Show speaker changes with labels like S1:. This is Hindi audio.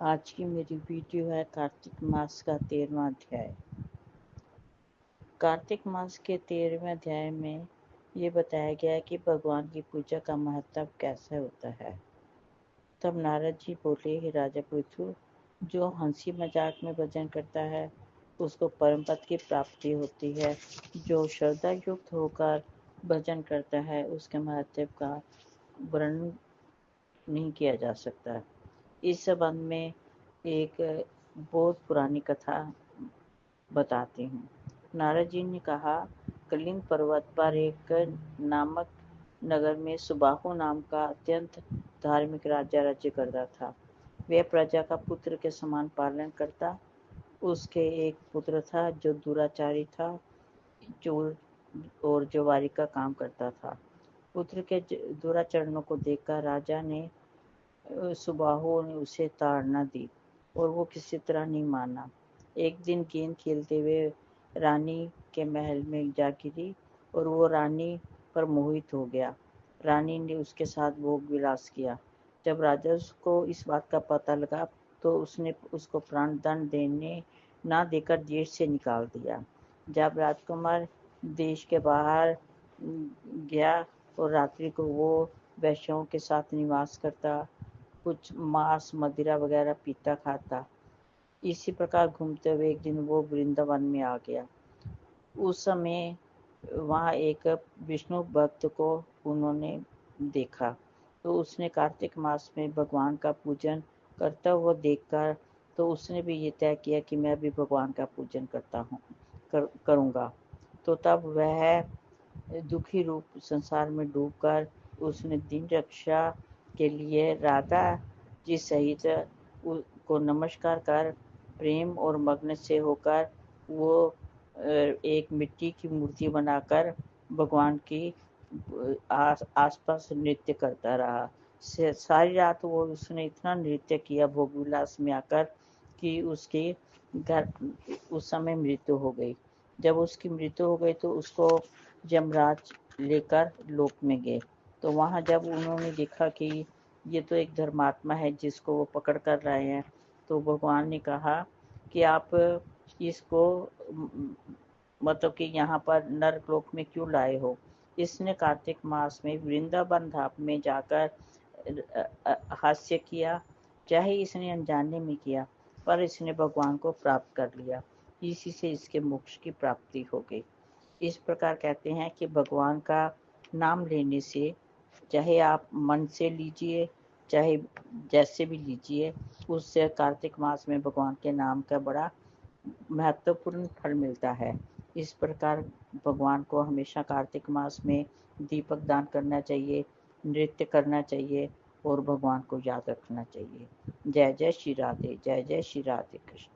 S1: आज की मेरी वीडियो है कार्तिक मास का 13वां अध्याय। कार्तिक मास के 13वें अध्याय में ये बताया गया है कि भगवान की पूजा का महत्व कैसे होता है। तब नारद जी बोले, हे राजा पृथु, जो हंसी मजाक में भजन करता है उसको परम पद की प्राप्ति होती है। जो श्रद्धा युक्त होकर भजन करता है उसके महत्व का वर्णन नहीं किया जा सकता। इस संबंध में एक बहुत पुरानी कथा बताती हूँ। नारद जी ने कहा, कलिंग पर्वत पर एक नामक नगर में सुबाहु नाम का अत्यंत धार्मिक राजा राज्य करता था। वह प्रजा का पुत्र के समान पालन करता। उसके एक पुत्र था जो दुराचारी था, चोर और जुआरी का काम करता था। पुत्र के दुराचरणों को देखकर राजा ने सुबाहु ने उसे ताड़ना दी और वो किसी तरह नहीं माना। एक दिन गेंद खेलते हुए रानी के महल में जा गिरी और वो रानी पर मोहित हो गया। रानी ने उसके साथ भोग विलास किया। जब राजा को इस बात का पता लगा तो उसने उसको प्राण दंड देने ना देकर देश से निकाल दिया। जब राजकुमार देश के बाहर गया और रात्रि को वो वैश्यों के साथ निवास करता, कुछ मांस मदिरा वगैरह पीता खाता। इसी प्रकार घूमते हुए एक दिन वो वृंदावन में आ गया। उस समय वहाँ एक विष्णु भक्त को उन्होंने देखा तो उसने कार्तिक मास में भगवान का पूजन करता हुआ देखकर तो उसने भी ये तय किया कि मैं भी भगवान का पूजन करूँगा। तो तब वह दुखी रूप संसार में डूबकर उसने दिन रक्षा के लिए राधा जी सहित को नमस्कार कर प्रेम और मग्न से होकर वो एक मिट्टी की मूर्ति बनाकर भगवान की आसपास नृत्य करता रहा। सारी रात वो उसने इतना नृत्य किया भोग विलास में आकर कि उसके घर उस समय मृत्यु हो गई। जब उसकी मृत्यु हो गई तो उसको यमराज लेकर लोक में गए। तो वहाँ जब उन्होंने देखा कि ये तो एक धर्मात्मा है जिसको वो पकड़ कर रहे हैं, तो भगवान ने कहा कि आप इसको मतलब कि यहाँ पर नरकलोक में क्यों लाए हो। इसने कार्तिक मास में वृंदावन धाम में जाकर हास्य किया, चाहे इसने अनजाने में किया, पर इसने भगवान को प्राप्त कर लिया। इसी से इसके मोक्ष की प्राप्ति हो गई। इस प्रकार कहते हैं कि भगवान का नाम लेने से, चाहे आप मन से लीजिए चाहे जैसे भी लीजिए, उससे कार्तिक मास में भगवान के नाम का बड़ा महत्वपूर्ण फल मिलता है। इस प्रकार भगवान को हमेशा कार्तिक मास में दीपक दान करना चाहिए, नृत्य करना चाहिए और भगवान को याद रखना चाहिए। जय जय श्री राधे, जय जय श्री राधे कृष्ण।